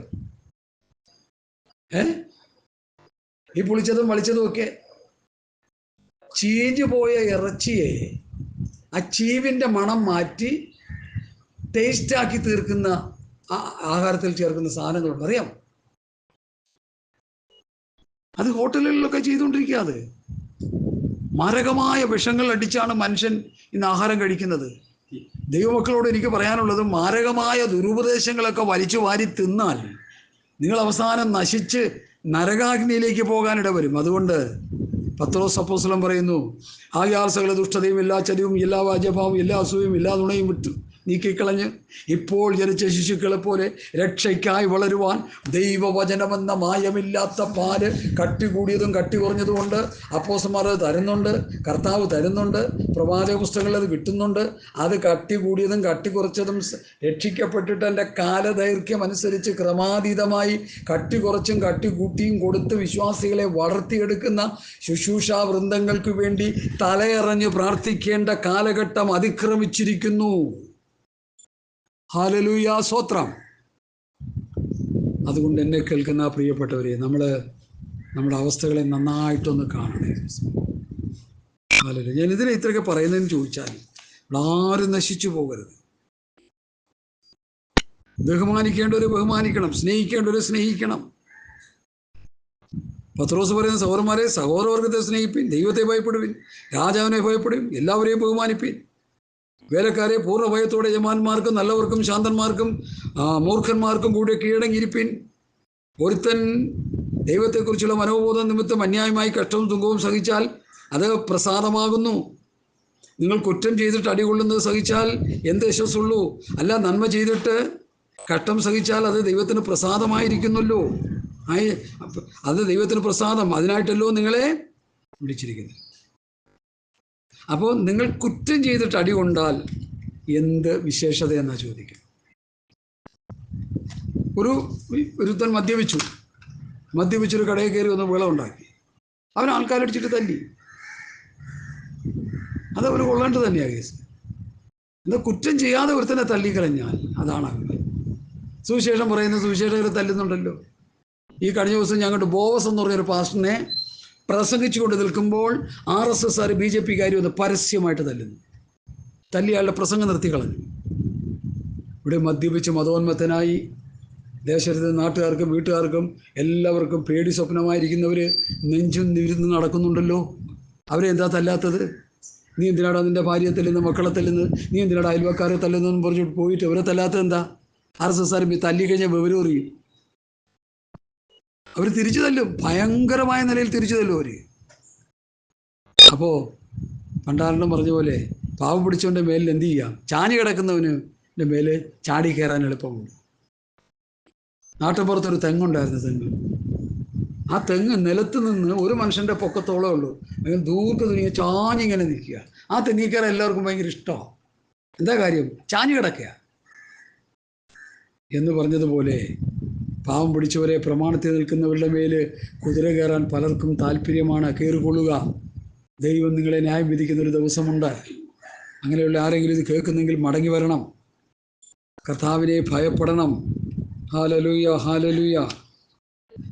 Speaker 1: ഈ പുളിച്ചതും വളിച്ചതും ഒക്കെ ചീഞ്ഞു പോയ ഇറച്ചിയെ ആ ചീവിൻ്റെ മണം മാറ്റി ടേസ്റ്റാക്കി തീർക്കുന്ന ആഹാരത്തിൽ ചേർക്കുന്ന സാധനങ്ങളുണ്ട്, അറിയാം. അത് ഹോട്ടലുകളിലൊക്കെ ചെയ്തുകൊണ്ടിരിക്കുക. അത് മാരകമായ വിഷങ്ങൾ അടിച്ചാണ് മനുഷ്യൻ ഇന്ന് ആഹാരം കഴിക്കുന്നത്. ദൈവമക്കളോട് എനിക്ക് പറയാനുള്ളത്, മാരകമായ ദുരുപദേശങ്ങളൊക്കെ വലിച്ചു വാരി തിന്നാൽ നിങ്ങൾ അവസാനം നശിച്ച് നരകാഗ്നിയിലേക്ക് പോകാനിട വരും. അതുകൊണ്ട് പത്രോസ് അപ്പോസ്തലൻ പറയുന്നു, ആകയാൽ സകല ദുഷ്ടതയും എല്ലാ ചതിവും എല്ലാ വാജ്യഭാവവും എല്ലാ അസൂയയും എല്ലാ നുണയും വിട്ടു നീക്കിക്കളഞ്ഞ് ഇപ്പോൾ ജനിച്ച ശിശുക്കളെ പോലെ രക്ഷയ്ക്കായി വളരുവാൻ ദൈവവചനമെന്ന മായമില്ലാത്ത പാല് കട്ടി കൂടിയതും കട്ടി കുറഞ്ഞതുകൊണ്ട് അപ്പോസ്തലന്മാർ തരുന്നുണ്ട്, കർത്താവ് തരുന്നുണ്ട്, പ്രവാചക പുസ്തകങ്ങളിൽ അത് കിട്ടുന്നുണ്ട്. അത് കട്ടി കൂടിയതും കട്ടി കുറച്ചതും രക്ഷിക്കപ്പെട്ടിട്ട് എൻ്റെ കാലദൈർഘ്യം അനുസരിച്ച് ക്രമാതീതമായി കട്ടി കുറച്ചും കട്ടി കൂട്ടിയും കൊടുത്ത് വിശ്വാസികളെ വളർത്തിയെടുക്കുന്ന ശുശ്രൂഷാ വൃന്ദങ്ങൾക്ക് വേണ്ടി തലയറഞ്ഞ് പ്രാർത്ഥിക്കേണ്ട കാലഘട്ടം അതിക്രമിച്ചിരിക്കുന്നു. ഹല്ലേലൂയ, സ്തോത്രം. അതുകൊണ്ട് എന്നെ കേൾക്കുന്ന പ്രിയപ്പെട്ടവരെ, നമ്മുടെ അവസ്ഥകളെ നന്നായിട്ടൊന്ന് കാണണേ. ഹല്ലേലൂയ. ഞാൻ ഇതിനെ ഇത്രയൊക്കെ പറയുന്നതെന്ന് ചോദിച്ചാൽ, ആരും നശിച്ചു പോകരുത്. ബഹുമാനിക്കേണ്ടവരെ ബഹുമാനിക്കണം, സ്നേഹിക്കേണ്ടവരെ സ്നേഹിക്കണം. പത്രോസ് പറയുന്ന, സഹോദരന്മാരെ സഹോദരവർഗത്തെ സ്നേഹിപ്പിൻ, ദൈവത്തെ ഭയപ്പെടുവിൻ, രാജാവിനെ ഭയപ്പെടുവിൻ, എല്ലാവരെയും ബഹുമാനിപ്പിൻ. വേലക്കാരെ പൂർണ്ണ ഭയത്തോടെ യജമാന്മാർക്കും നല്ലവർക്കും ശാന്തന്മാർക്കും മൂർഖന്മാർക്കും കൂടെ കീഴടങ്ങിയിരിപ്പിൻ. ഒരുത്തൻ ദൈവത്തെക്കുറിച്ചുള്ള മനോബോധം നിമിത്തം അന്യായമായി കഷ്ടവും തുങ്കവും സഹിച്ചാൽ അത് പ്രസാദമാകുന്നു. നിങ്ങൾ കുറ്റം ചെയ്തിട്ട് അടികൊള്ളുന്നത് സഹിച്ചാൽ എന്ത് യശസ്സുള്ളൂ? അല്ല, നന്മ ചെയ്തിട്ട് കഷ്ടം സഹിച്ചാൽ അത് ദൈവത്തിന് പ്രസാദമായിരിക്കുന്നല്ലോ. അത് ദൈവത്തിന് പ്രസാദം, അതിനായിട്ടല്ലോ നിങ്ങളെ വിളിച്ചിരിക്കുന്നത്. അപ്പോൾ നിങ്ങൾ കുറ്റം ചെയ്തിട്ട് അടി കൊണ്ടാൽ എന്ത് വിശേഷത എന്നാ ചോദിക്കും. ഒരുത്തൻ മദ്യപിച്ചൊരു കടയിൽ കയറി ഒന്ന് വിളവുണ്ടാക്കി, അവൻ ആൾക്കാരടിച്ചിട്ട് തല്ലി. അതവന് കൊള്ളേണ്ടത് തന്നെയാണ് കേസ്. എന്താ, കുറ്റം ചെയ്യാതെ ഒരുത്തനെ തല്ലിക്കളഞ്ഞാൽ അതാണ് അങ്ങനെ. സുവിശേഷം പറയുന്ന സുവിശേഷകരെ തല്ലുന്നുണ്ടല്ലോ. ഈ കഴിഞ്ഞ ദിവസം ഞങ്ങളുടെ ബോവസ് എന്ന് പറഞ്ഞൊരു പാസ്റ്ററിനെ പ്രസംഗിച്ചു കൊണ്ട് നിൽക്കുമ്പോൾ RSSകാർ BJPക്കാർ ഒന്ന് പരസ്യമായിട്ട് തല്ലിയാളുടെ പ്രസംഗം നിർത്തിക്കളഞ്ഞു. ഇവിടെ മദ്യപിച്ച് മതോന്മത്തനായി ദേശത്ത് നാട്ടുകാർക്കും വീട്ടുകാർക്കും എല്ലാവർക്കും പേടി സ്വപ്നമായിരിക്കുന്നവർ നെഞ്ചും നിവിരുന്ന് നടക്കുന്നുണ്ടല്ലോ. അവരെ എന്താ തല്ലാത്തത്? നീ എന്തിനാടാ നിൻ്റെ ഭാര്യയെ തല്ലുന്നു, മക്കളെ തല്ലുന്നു, നീ എന്തിനാടാ അയൽവക്കാരെ തല്ലുന്നതെന്ന് പറഞ്ഞിട്ട് പോയിട്ട് അവരെ തല്ലാത്തത് എന്താ? RSSകാർ തല്ലിക്കഴിഞ്ഞാൽ വിവരം അറിയും. അവർ തിരിച്ചു തല്ലും, ഭയങ്കരമായ നിലയിൽ തിരിച്ചു തല്ലും അവർ. അപ്പോൾ പണ്ടാരണം പറഞ്ഞ പോലെ പാവം പിടിച്ചവൻ്റെ മേലിൽ എന്ത് ചെയ്യാം? ചാഞ്ഞു കിടക്കുന്നവന് മേലെ ചാടി കയറാൻ എളുപ്പമുണ്ട്. നാട്ടുപുറത്തൊരു തെങ്ങുണ്ടായിരുന്നു. ആ തെങ്ങ് നിലത്ത് നിന്ന് ഒരു മനുഷ്യൻ്റെ പൊക്കത്തോളമേ ഉള്ളൂ. അങ്ങനെ ദൂർക്ക് തുണിയെ ചാഞ്ഞിങ്ങനെ നിൽക്കുക. ആ തെങ്ങിൽ കയറാൻ എല്ലാവർക്കും ഭയങ്കര ഇഷ്ടമാണ്. എന്താ കാര്യം? ചാഞ്ഞു കിടക്കുക എന്ന് പറഞ്ഞതുപോലെ പാവം പിടിച്ചവരെ പ്രമാണത്തിൽ നിൽക്കുന്നവരുടെ മേല് കുതിര കയറാൻ പലർക്കും താല്പര്യമാണ്. കയറിക്കൊള്ളുക. ദൈവം നിങ്ങളെ ന്യായം വിധിക്കുന്നൊരു ദിവസമുണ്ട്. അങ്ങനെയുള്ള ആരെങ്കിലും ഇത് കേൾക്കുന്നെങ്കിൽ മടങ്ങി വരണം, കർത്താവിനെ ഭയപ്പെടണം. Hallelujah, hallelujah.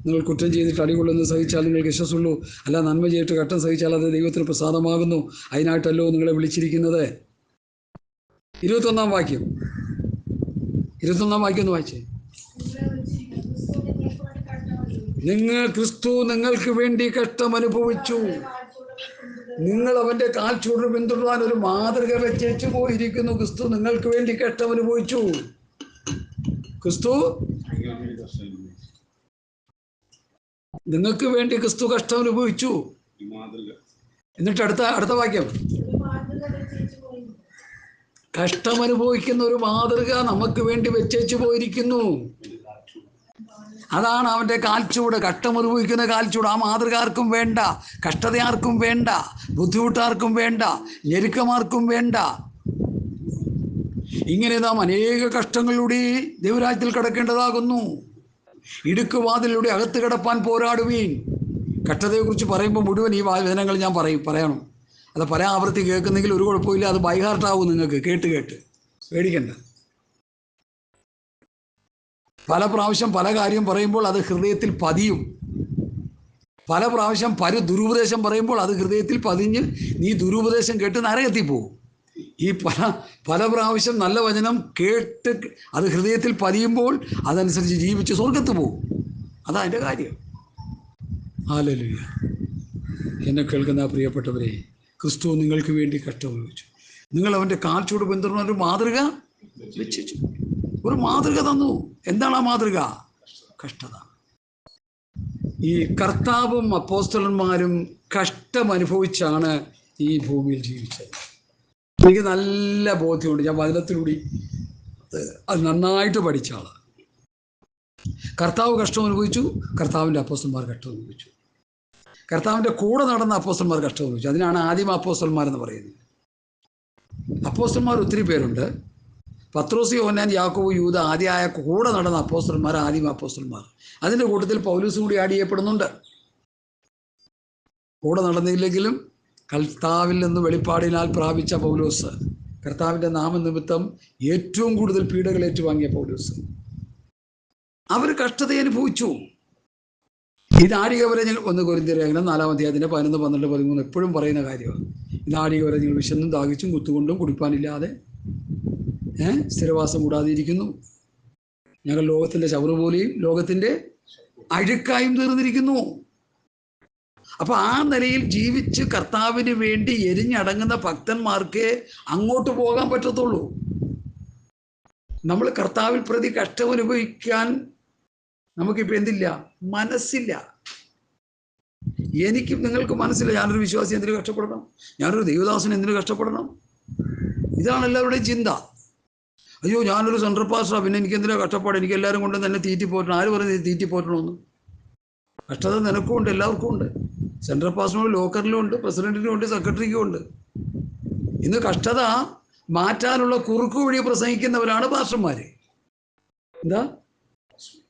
Speaker 1: നിങ്ങൾ കുറ്റം ചെയ്തിട്ട് അടികൊള്ളുന്നത് സഹിച്ചാൽ നിങ്ങൾക്ക് യശസ്സുള്ളൂ. അല്ല, നന്മ ചെയ്തിട്ട് കഷ്ടം സഹിച്ചാൽ അത് ദൈവത്തിന് പ്രസാദമാകുന്നു. അതിനായിട്ടല്ലോ നിങ്ങളെ വിളിച്ചിരിക്കുന്നത്. 21-ാം വാക്യം ഒന്ന് വായിച്ചേ. ക്രിസ്തു നിങ്ങൾക്ക് വേണ്ടി കഷ്ടം അനുഭവിച്ചു. നിങ്ങൾ അവൻ്റെ കാൽച്ചുവട് പിന്തുടരാൻ ഒരു മാതൃക വെച്ചേച്ചു പോയിരിക്കുന്നു. ക്രിസ്തു നിങ്ങൾക്ക് വേണ്ടി കഷ്ടം അനുഭവിച്ചു. ക്രിസ്തു നിങ്ങൾക്ക് വേണ്ടി കഷ്ടം അനുഭവിച്ചു. എന്നിട്ട് അടുത്ത വാക്യം, കഷ്ടമനുഭവിക്കുന്ന ഒരു മാതൃക നമുക്ക് വേണ്ടി വെച്ചേച്ചു പോയിരിക്കുന്നു. അതാണ് അവൻ്റെ കാൽച്ചൂട്, കഷ്ടമനുഭവിക്കുന്ന കാൽച്ചൂട്. ആ മാതൃക ആർക്കും വേണ്ട, കഷ്ടത ആർക്കും വേണ്ട, ബുദ്ധിമുട്ടാർക്കും വേണ്ട, ഞെരുക്കമാർക്കും വേണ്ട. ഇങ്ങനെ നാം അനേക കഷ്ടങ്ങളിലൂടെ ദൈവരാജ്യത്തിൽ കിടക്കേണ്ടതാകുന്നു. ഇടുക്കുവാതിലൂടെ അകത്ത് കിടപ്പാൻ പോരാടുവീൻ. കഷ്ടതയെക്കുറിച്ച് പറയുമ്പോൾ മുഴുവൻ ഈ വചനങ്ങൾ ഞാൻ പറയണം. അത് പല ആവർത്തി കേൾക്കുന്നെങ്കിൽ ഒരു കുഴപ്പമില്ല, അത് ബൈ ഹാർട്ടാവും നിങ്ങൾക്ക് കേട്ട് പേടിക്കണ്ട. പല പ്രാവശ്യം പല കാര്യം പറയുമ്പോൾ അത് ഹൃദയത്തിൽ പതിയും. പല പ്രാവശ്യം ദുരുപദേശം പറയുമ്പോൾ അത് ഹൃദയത്തിൽ പതിഞ്ഞ് നീ ദുരുപദേശം കേട്ട് നരകത്തിൽ പോകും. ഈ പല പ്രാവശ്യം നല്ല വചനം കേട്ട് അത് ഹൃദയത്തിൽ പതിയുമ്പോൾ അതനുസരിച്ച് ജീവിച്ച് സ്വർഗത്ത് പോകും. അതാ എൻ്റെ കാര്യം. ഹല്ലേലൂയ. എന്നെ കേൾക്കുന്ന പ്രിയപ്പെട്ടവരെ, ക്രിസ്തു നിങ്ങൾക്ക് വേണ്ടി കഷ്ടമനുഭവിച്ചു. നിങ്ങൾ അവൻ്റെ കാൽച്ചൂട് പിന്തുടർന്ന ഒരു മാതൃക വെച്ചു, ഒരു മാതൃക തന്നു. എന്താണ് ആ മാതൃക? കഷ്ടത. ഈ കർത്താവും അപ്പോസ്തലന്മാരും കഷ്ടമനുഭവിച്ചാണ് ഈ ഭൂമിയിൽ ജീവിച്ചത്. എനിക്ക് നല്ല ബോധ്യമുണ്ട്. ഞാൻ വചനത്തിലൂടെ അത് നന്നായിട്ട് പഠിച്ച ആളാണ്. കർത്താവ് കഷ്ടം അനുഭവിച്ചു, കർത്താവിൻ്റെ അപ്പോസ്തലന്മാർ കഷ്ടം അനുഭവിച്ചു, കർത്താവിൻ്റെ കൂടെ നടന്ന അപ്പോസ്തലന്മാർ കഷ്ടം അനുഭവിച്ചു. അതിനാണ് ആദിമ അപ്പോസ്തലന്മാരെന്ന് പറയുന്നത്. അപ്പോസ്തലന്മാർ ഒത്തിരി പേരുണ്ട്. പത്രോസ്, യോഹന്നാൻ, യാക്കോബ്, യൂദ ആദ്യമായ കൂടെ നടന്ന അപ്പോസ്തലന്മാർ ആദിമ അപ്പോസ്തലന്മാർ. അതിൻ്റെ കൂട്ടത്തിൽ പൗലോസ് കൂടി ആഡ് ചെയ്യപ്പെടുന്നുണ്ട്. കൂടെ നടന്നില്ലെങ്കിലും കർത്താവിൽ നിന്ന് വെളിപ്പാടിനാൽ പ്രാപിച്ച പൗലോസ്, കർത്താവിൻ്റെ നാമനിമിത്തം ഏറ്റവും കൂടുതൽ പീഡകൾ ഏറ്റുവാങ്ങിയ പൗലോസ്, അവർ കഷ്ടത അനുഭവിച്ചു. ഈ നാഴികവരെ 1 കൊരിന്ത്യർ ലേഖനം 4-ാം അധ്യായത്തിൻ്റെ 11, 12, 13 എപ്പോഴും പറയുന്ന കാര്യമാണ്. ഈ നാഴികവരെ നിങ്ങൾ വിശന്നും ദാഹിച്ചും കുത്തുകൊണ്ടും കുടിപ്പാനില്ലാതെ സ്ഥിരവാസം കൂടാതെ ഇരിക്കുന്നു. ഞങ്ങൾ ലോകത്തിൻ്റെ ചവറ് പോലെയും ലോകത്തിൻ്റെ അഴുക്കായും തീർന്നിരിക്കുന്നു. അപ്പൊ ആ നിലയിൽ ജീവിച്ച് കർത്താവിന് വേണ്ടി എരിഞ്ഞടങ്ങുന്ന ഭക്തന്മാർക്ക് അങ്ങോട്ട് പോകാൻ പറ്റത്തുള്ളൂ. നമ്മൾ കർത്താവിൽ പ്രതി കഷ്ടമനുഭവിക്കാൻ നമുക്കിപ്പോൾ എന്തില്ല? മനസ്സില്ല. എനിക്കും നിങ്ങൾക്ക് മനസ്സില്ല. ഞാനൊരു വിശ്വാസി എന്തിനു കഷ്ടപ്പെടണം? ഞാനൊരു ദൈവദാസൻ എന്തിനു കഷ്ടപ്പെടണം? ഇതാണ് എല്ലാവരുടെയും ചിന്ത. അയ്യോ, ഞാനൊരു സെൻട്രൽ പാസ്റ്ററാ, പിന്നെ എനിക്ക് എന്തിനാ കഷ്ടപ്പാട്? എനിക്ക് എല്ലാവരും കൊണ്ട് തന്നെ തീറ്റിപ്പോറ്റണം. ആര് പറയുന്നത് തീറ്റിപ്പോറ്റണമെന്ന്? കഷ്ടത നിനക്കും ഉണ്ട്, എല്ലാവർക്കും ഉണ്ട്. സെൻട്രൽ പാസ്റ്ററിനും ലോക്കറിലും ഉണ്ട്, പ്രസിഡന്റിനും ഉണ്ട്, സെക്രട്ടറിക്കും ഉണ്ട്. ഇന്ന് കഷ്ടത മാറ്റാനുള്ള കുറുക്കു വഴി പ്രസംഗിക്കുന്നവരാണ് പാസ്റ്റർമാർ. എന്താ?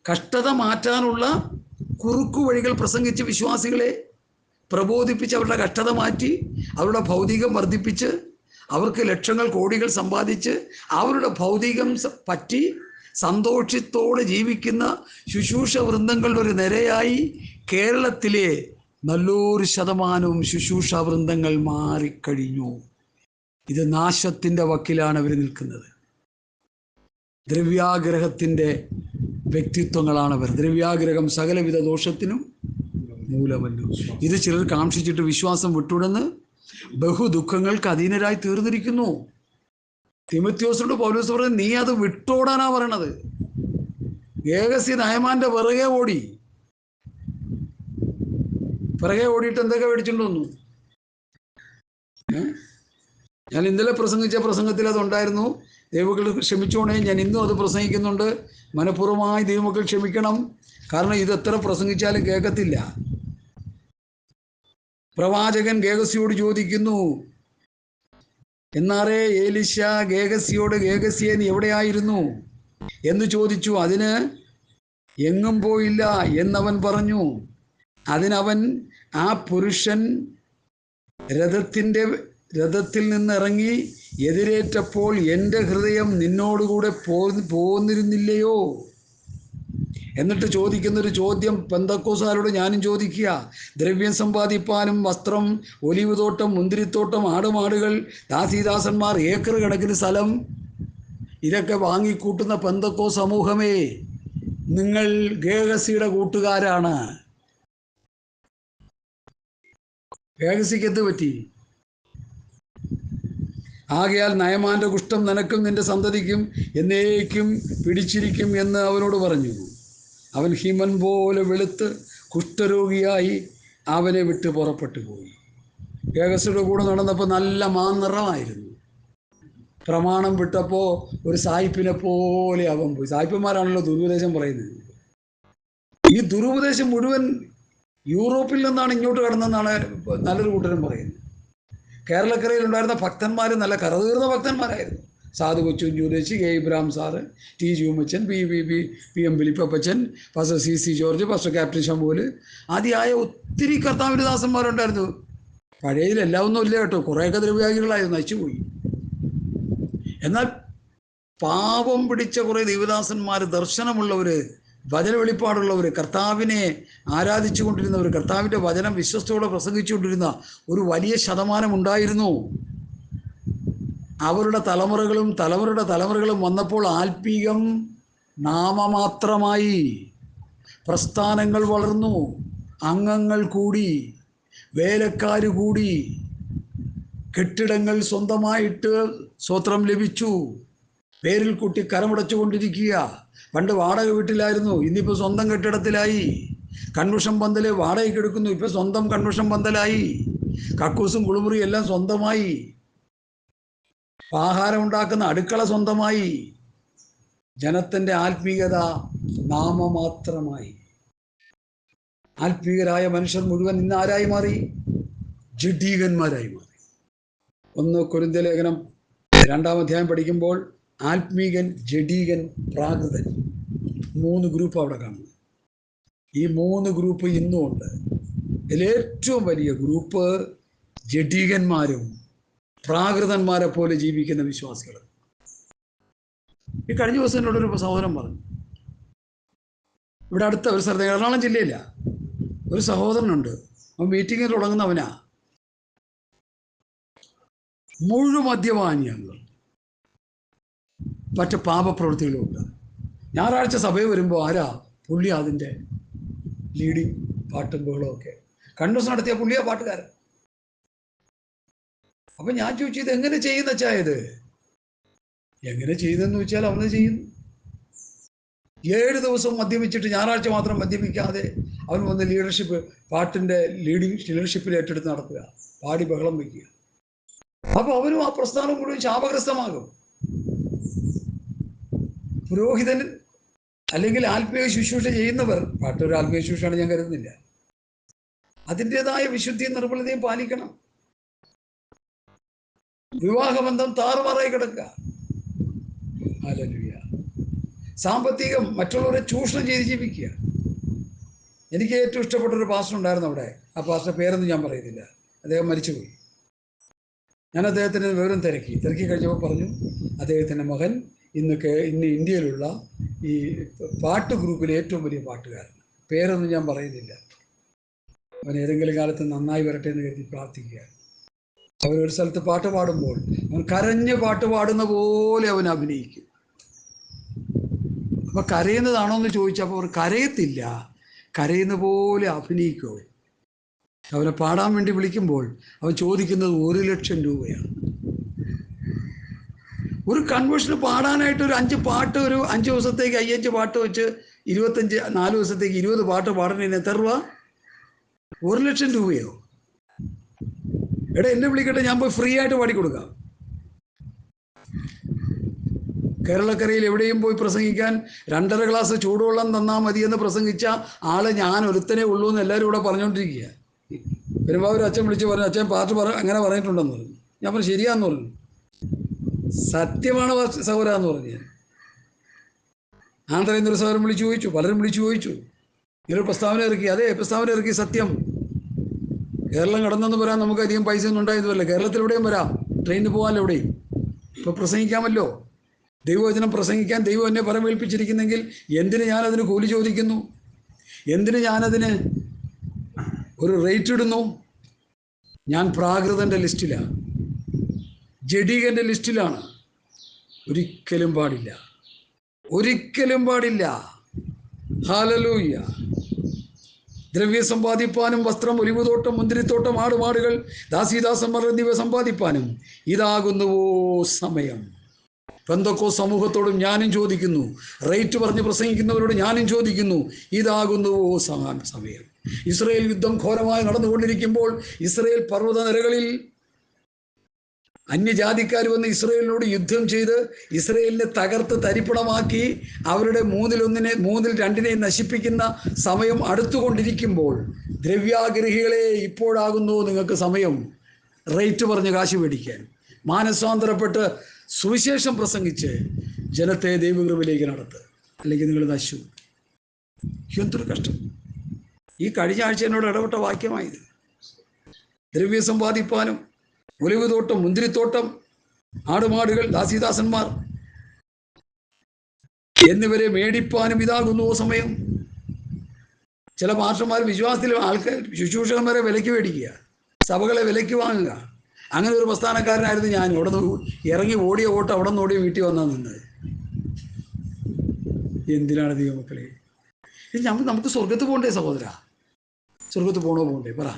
Speaker 1: കഷ്ടത മാറ്റാനുള്ള കുറുക്കു വഴികൾ പ്രസംഗിച്ച് വിശ്വാസികളെ പ്രബോധിപ്പിച്ച് അവരുടെ കഷ്ടത മാറ്റി അവരുടെ ഭൗതികം വർദ്ധിപ്പിച്ച് അവർക്ക് ലക്ഷങ്ങൾ കോടികൾ സമ്പാദിച്ച് അവരുടെ ഭൗതികം പറ്റി സന്തോഷത്തോടെ ജീവിക്കുന്ന ശുശ്രൂഷ വൃന്ദങ്ങളുടെ ഒരു നിരയായി കേരളത്തിലെ നല്ലൊരു ശതമാനവും ശുശ്രൂഷ വൃന്ദങ്ങൾ മാറിക്കഴിഞ്ഞു. ഇത് നാശത്തിൻ്റെ വക്കിലാണ് അവർ നിൽക്കുന്നത്. ദ്രവ്യാഗ്രഹത്തിൻ്റെ വ്യക്തിത്വങ്ങളാണവർ. ദ്രവ്യാഗ്രഹം സകലവിധ ദോഷത്തിനും മൂലമല്ലോ. ഇത് ചിലർ കാക്ഷിച്ചിട്ട് വിശ്വാസം വിട്ടുടന്ന് ബഹുദുഃഖങ്ങൾക്ക് അധീനരായി തീർന്നിരിക്കുന്നു. തിമോഥെയോസിനോട് പൗലോസ് പറയുന്നത്, നീ അത് വിട്ടോടാനാ പറയണത്. ഗേഹസി നയമാന്റെ പിറകെ ഓടിയിട്ട് എന്തൊക്കെ മേടിച്ചിട്ടുണ്ടോന്നു? ഞാൻ ഇന്നലെ പ്രസംഗിച്ച പ്രസംഗത്തിൽ അതുണ്ടായിരുന്നു. ദൈവമക്കൾ ക്ഷമിച്ചോണേ, ഞാൻ ഇന്നും അത് പ്രസംഗിക്കുന്നുണ്ട്. മനഃപൂർവ്വമായി ദൈവമക്കൾ ക്ഷമിക്കണം. കാരണം ഇത് എത്ര പ്രസംഗിച്ചാലും കേൾക്കത്തില്ല. പ്രവാചകൻ ഗേഹസിയോട് ചോദിക്കുന്നു, എന്നാറേ ഏലിശ ഗേഹസിയോട്, ഗേഹസിയെ നീ എവിടെയായിരുന്നു എന്ന് ചോദിച്ചു. അതിന് എങ്ങും പോയില്ല എന്നവൻ പറഞ്ഞു. അതിനവൻ, ആ പുരുഷൻ രഥത്തിൽ നിന്നിറങ്ങി എതിരേറ്റപ്പോൾ എൻ്റെ ഹൃദയം നിന്നോടുകൂടെ പോന്നിരുന്നില്ലയോ? എന്നിട്ട് ചോദിക്കുന്നൊരു ചോദ്യം പെന്തക്കോസ്തുകാരോട് ഞാനും ചോദിക്കുക. ദ്രവ്യം സമ്പാദിപ്പാനും വസ്ത്രം, ഒലിവ് തോട്ടം, മുന്തിരിത്തോട്ടം, ആടുമാടുകൾ, ദാസീദാസന്മാർ, ഏക്കർ കണക്കിന് സ്ഥലം, ഇതൊക്കെ വാങ്ങിക്കൂട്ടുന്ന പെന്തക്കോ സമൂഹമേ, നിങ്ങൾ ഗേഹസിയുടെ കൂട്ടുകാരാണ്. ഗേഹസിക്ക് എന്ത് പറ്റി? ആകയാൽ നയമാന്റെ കുഷ്ഠം നിനക്കും നിന്റെ സന്തതിക്കും എന്നേക്കും പിടിച്ചിരിക്കും എന്ന് അവനോട് പറഞ്ഞു. അവൻ ഹിമൻ പോലെ വെളുത്ത് കുഷ്ഠരോഗിയായി അവനെ വിട്ട് പുറപ്പെട്ടു പോയി. ഏകസ്വരുടെ കൂടെ നടന്നപ്പോൾ നല്ല മാനിറമായിരുന്നു. പ്രമാണം വിട്ടപ്പോൾ ഒരു സായിപ്പിനെ പോലെ അവൻ പോയി. സായിപ്പന്മാരാണല്ലോ ദുരുപദേശം പറയുന്നത്. ഈ ദുരുപദേശം മുഴുവൻ യൂറോപ്പിൽ നിന്നാണ് ഇങ്ങോട്ട് കടന്നെന്നാണ് നല്ലൊരു കൂട്ടരും പറയുന്നത്. കേരളക്കരയിലുണ്ടായിരുന്ന ഭക്തന്മാർ നല്ല കറതീർന്ന ഭക്തന്മാരായിരുന്നു. സാധു കൊച്ചു ജ്യോതിഷി, കെ ഇബ്രാഹിം സാറ്, ടി ജൂമച്ചൻ, പി എം ഫിലിപ്പപ്പച്ചൻ, pastor C George, pastor captain ശംഭൂല് ആദ്യമായ ഒത്തിരി കർത്താവിൻ്റെ ദാസന്മാരുണ്ടായിരുന്നു. പഴയതിൽ എല്ലാം ഒന്നും ഇല്ല കേട്ടോ, കുറേയൊക്കെ ദ്രവ്യാഗികളായിരുന്നു, നശിച്ചുപോയി. എന്നാൽ പാപം പിടിച്ച കുറേ ദൈവദാസന്മാർ, ദർശനമുള്ളവർ, വചന വെളിപ്പാടുള്ളവർ, കർത്താവിനെ ആരാധിച്ചു കൊണ്ടിരുന്നവർ, കർത്താവിൻ്റെ വചനം വിശ്വസ്തയോടെ പ്രസംഗിച്ചുകൊണ്ടിരുന്ന ഒരു വലിയ ശതമാനം ഉണ്ടായിരുന്നു. അവരുടെ തലമുറകളും വന്നപ്പോൾ ആത്മീകം നാമമാത്രമായി. പ്രസ്ഥാനങ്ങൾ വളർന്നു, അംഗങ്ങൾ കൂടി, വേലക്കാർ കൂടി, കെട്ടിടങ്ങൾ സ്വന്തമായിട്ട് സ്വത്രം ലഭിച്ചു. പേരിൽ കൂട്ടി കരമുടച്ചുകൊണ്ടിരിക്കുക. പണ്ട് വാടക വീട്ടിലായിരുന്നു, ഇന്നിപ്പോൾ സ്വന്തം കെട്ടിടത്തിലായി. കൺവെൻഷൻ പന്തൽ വാടകയ്ക്ക് എടുക്കുന്നു, ഇപ്പോൾ സ്വന്തം കൺവെൻഷൻ പന്തലായി. കക്കൂസും കുളിമുറിയും എല്ലാം സ്വന്തമായി. ആഹാരം ഉണ്ടാക്കുന്ന അടുക്കള സ്വന്തമായി. ജനത്തിൻ്റെ ആത്മീയത നാമമാത്രമായി. ആത്മീയരായ മനുഷ്യർ മുഴുവൻ ഇന്ന് ആരായി മാറി? ജഡീകന്മാരായി മാറി. 1 കൊരിന്ത്യർ ലേഖനം 2-ാം അധ്യായം പഠിക്കുമ്പോൾ ആത്മീകൻ, ജഡീകൻ, പ്രാകൃതൻ 3 ഗ്രൂപ്പ് അവിടെ കാണുന്നു. ഈ 3 ഗ്രൂപ്പ് ഇന്നും ഉണ്ട്. ഇതിലേറ്റവും വലിയ ഗ്രൂപ്പ് ജഡീകന്മാരും പ്രാകൃതന്മാരെ പോലെ ജീവിക്കുന്ന വിശ്വാസികൾ. ഈ കഴിഞ്ഞ ദിവസം എന്നോടൊരു സഹോദരൻ പറഞ്ഞു, ഇവിടെ അടുത്ത ഒരു സ്ഥലത്ത്, എറണാകുളം ജില്ലയില്ല, ഒരു സഹോദരനുണ്ട്. അവൻ മീറ്റിങ്ങിൽ തുടങ്ങുന്നവനാ, മുഴുമദ്യപാനിയാണ്, മറ്റ് പാപപ്രവൃത്തികളുമുണ്ട്. ഞായറാഴ്ച സഭയിൽ വരുമ്പോൾ ആരാ? പുള്ളി അതിൻ്റെ ലീഡിങ്, പാട്ടും ബഹളവും ഒക്കെ. കൺവെൻഷൻ നടത്തിയ പുള്ളിയാ പാട്ടുകാരൻ. അപ്പം ഞാൻ ചോദിച്ചു, ഇത് എങ്ങനെ ചെയ്യുന്ന ചായത്? എങ്ങനെ ചെയ്തെന്ന് വെച്ചാൽ അവന് ചെയ്യുന്നു. 7 ദിവസം മദ്യപിച്ചിട്ട് ഞായറാഴ്ച മാത്രം മദ്യപിക്കാതെ അവൻ വന്ന് ലീഡർഷിപ്പ്, പാട്ടിൻ്റെ ലീഡർഷിപ്പിൽ ഏറ്റെടുത്ത് നടത്തുക, പാടി ബഹളം വയ്ക്കുക. അപ്പോൾ അവരും ആ പ്രസ്ഥാനം മുഴുവൻ ശാപഗ്രസ്തമാകും. പുരോഹിതൻ അല്ലെങ്കിൽ ആത്മീയ ശുശ്രൂഷ ചെയ്യുന്നവർ, പാട്ടൊരു ആത്മീയ ശുശ്രൂഷയാണ് ഞാൻ കരുതുന്നില്ല, അതിൻ്റെതായ വിശുദ്ധിയും നിർമ്മലതയും പാലിക്കണം. വിവാഹബന്ധം താറുമാറായി കിടക്കുക. ഹല്ലേലൂയ. സാമ്പത്തികം മറ്റുള്ളവരെ ചൂഷണം ചെയ്ത് ജീവിക്കുക. എനിക്ക് ഏറ്റവും ഇഷ്ടപ്പെട്ട ഒരു പാസ്റ്റർ ഉണ്ടായിരുന്നു അവിടെ. ആ പാസ്റ്റർ പേരൊന്നും ഞാൻ പറയുന്നില്ല, അദ്ദേഹം മരിച്ചുപോയി. ഞാൻ അദ്ദേഹത്തിൻ്റെ വിവരം തിരക്കി കഴിഞ്ഞപ്പോൾ പറഞ്ഞു, അദ്ദേഹത്തിൻ്റെ മകൻ ഇന്ന് ഇന്ത്യയിലുള്ള ഈ പാട്ട് ഗ്രൂപ്പിലെ ഏറ്റവും വലിയ പാട്ടുകാരൻ. പേരൊന്നും ഞാൻ പറയുന്നില്ല. അവൻ ഏതെങ്കിലും കാലത്ത് നന്നായി വരട്ടെ എന്ന് കരുതി പ്രാർത്ഥിക്കുക. അവരൊരു സ്ഥലത്ത് പാട്ട് പാടുമ്പോൾ അവൻ കരഞ്ഞ് പാട്ട് പാടുന്ന പോലെ അവൻ അഭിനയിക്കും. അപ്പം കരയുന്നതാണോ എന്ന് ചോദിച്ചപ്പോൾ അവർ കരയത്തില്ല, കരയുന്ന പോലെ അഭിനയിക്കും. അവനെ പാടാൻ വേണ്ടി വിളിക്കുമ്പോൾ അവൻ ചോദിക്കുന്നത് 1 ലക്ഷം രൂപയാണ്. ഒരു കൺവെൻഷന് പാടാനായിട്ട് ഒരു 5 പാട്ട്, ഒരു 5 ദിവസത്തേക്ക് 5 പാട്ട് വെച്ച് 4 ദിവസത്തേക്ക് 20 പാട്ട് പാടുന്നതിന് എത്ര രൂപ? 1 ലക്ഷം രൂപയോ? എടാ, എന്നെ വിളിക്കട്ടെ, ഞാൻ പോയി ഫ്രീ ആയിട്ട് പാടിക്കൊടുക്കാം. കേരളക്കരയിൽ എവിടെയും പോയി പ്രസംഗിക്കാൻ 2.5 ഗ്ലാസ് ചൂടുവെള്ളം തന്നാൽ മതിയെന്ന് പ്രസംഗിച്ച ആള് ഞാൻ ഒരുത്തനെ ഉള്ളൂ എന്ന് എല്ലാവരും ഇവിടെ പറഞ്ഞുകൊണ്ടിരിക്കുക. പെരുമ്പാവൂർ അച്ഛൻ വിളിച്ച് പറഞ്ഞു, അച്ഛൻ പാട്ട് അങ്ങനെ പറഞ്ഞിട്ടുണ്ടെന്ന് പറഞ്ഞു. ഞാൻ പറഞ്ഞു ശരിയാന്ന് പറഞ്ഞു. സത്യമാണ് സഹോദരാന്ന് പറഞ്ഞു. ആന്ധ്രേന്ദ്ര സഹോദരൻ വിളിച്ചു ചോദിച്ചു, പലരും വിളിച്ചു ചോദിച്ചു, ഇങ്ങനൊരു പ്രസ്താവന ഇറക്കി. അതേ പ്രസ്താവന ഇറക്കി, സത്യം. കേരളം കടന്നെന്ന് വരാൻ നമുക്ക് അധികം പൈസ ഒന്നും ഉണ്ടായതുമല്ല. കേരളത്തിലെവിടെയും വരാം, ട്രെയിനിന് പോകാമല്ലോ എവിടെയും. ഇപ്പോൾ പ്രസംഗിക്കാമല്ലോ. ദൈവവചനം പ്രസംഗിക്കാൻ ദൈവം എന്നെ പരമേൽപ്പിച്ചിരിക്കുന്നെങ്കിൽ എന്തിന് ഞാനതിന് കൂലി ചോദിക്കുന്നു? എന്തിന് ഞാനതിന് ഒരു റേറ്റ് ഇടുന്നു? ഞാൻ പ്രാകൃതൻ്റെ ലിസ്റ്റിലാണ്, ജഡീകൻ്റെ ലിസ്റ്റിലാണ്. ഒരിക്കലും പാടില്ല, ഒരിക്കലും പാടില്ല. ഹല്ലേലൂയ. ദ്രവ്യം സമ്പാദിപ്പാനും വസ്ത്രം, ഒലിവുതോട്ടം, മുന്തിരിത്തോട്ടം, ആടുമാടുകൾ, ദാസീദാസന്മാർ എന്നിവ സമ്പാദിപ്പാനും ഇതാകുന്നുവോ സമയം. പെന്തക്കോ സമൂഹത്തോടും ഞാനും ചോദിക്കുന്നു, റേറ്റ് പറഞ്ഞ് പ്രസംഗിക്കുന്നവരോട് ഞാനും ചോദിക്കുന്നു, ഇതാകുന്നുവോ സമയം? ഇസ്രയേൽ യുദ്ധം ഘോരമായി നടന്നുകൊണ്ടിരിക്കുമ്പോൾ ഇസ്രയേൽ പർവ്വത നിരകളിൽ അന്യജാതിക്കാർ വന്ന് ഇസ്രയേലിനോട് യുദ്ധം ചെയ്ത് ഇസ്രയേലിനെ തകർത്ത് തരിപ്പണമാക്കി അവരുടെ മൂന്നിൽ രണ്ടിനെയും നശിപ്പിക്കുന്ന സമയം അടുത്തുകൊണ്ടിരിക്കുമ്പോൾ, ദ്രവ്യാഗ്രഹികളെ, ഇപ്പോഴാകുന്നു നിങ്ങൾക്ക് സമയം റേറ്റ് പറഞ്ഞ് കാശ് മേടിക്കാൻ. മാനസാന്തരപ്പെട്ട് സുവിശേഷം പ്രസംഗിച്ച് ജനത്തെ ദൈവകൃപയിലേക്ക് നടത്തുക, അല്ലെങ്കിൽ നിങ്ങൾ നശിച്ചു. എന്തൊരു കഷ്ടം! ഈ കഴിഞ്ഞ ആഴ്ച എന്നോട് ഇടപെട്ട വാക്യമായത്. ദ്രവ്യം സമ്പാദിപ്പാനും ഒലിവ് തോട്ടം, മുന്തിരിത്തോട്ടം, ആടുമാടുകൾ, ദാസീദാസന്മാർ എന്നിവരെ മേടിപ്പാനും ഇതാകുന്നു സമയം. ചില പാസ്റ്റർമാർ വിശ്വാസത്തിൽ ആൾക്കാർ, ശുശ്രൂഷകന്മാരെ വിലയ്ക്ക് മേടിക്കുക, സഭകളെ വിലയ്ക്ക് വാങ്ങുക. അങ്ങനെ ഒരു പ്രസ്ഥാനക്കാരനായിരുന്നു ഞാൻ. അവിടെ നിന്ന് ഇറങ്ങി ഓടിയ ഓട്ടം അവിടെ നിന്ന് ഓടിയ വീട്ടിൽ വന്നാൽ നിന്നത്. എന്തിനാണ് ദൈവമക്കളെ? നമുക്ക് സ്വർഗത്ത് പോകണ്ടേ സഹോദര? സ്വർഗത്ത് പോകണോ പോകണ്ടേ? പറ.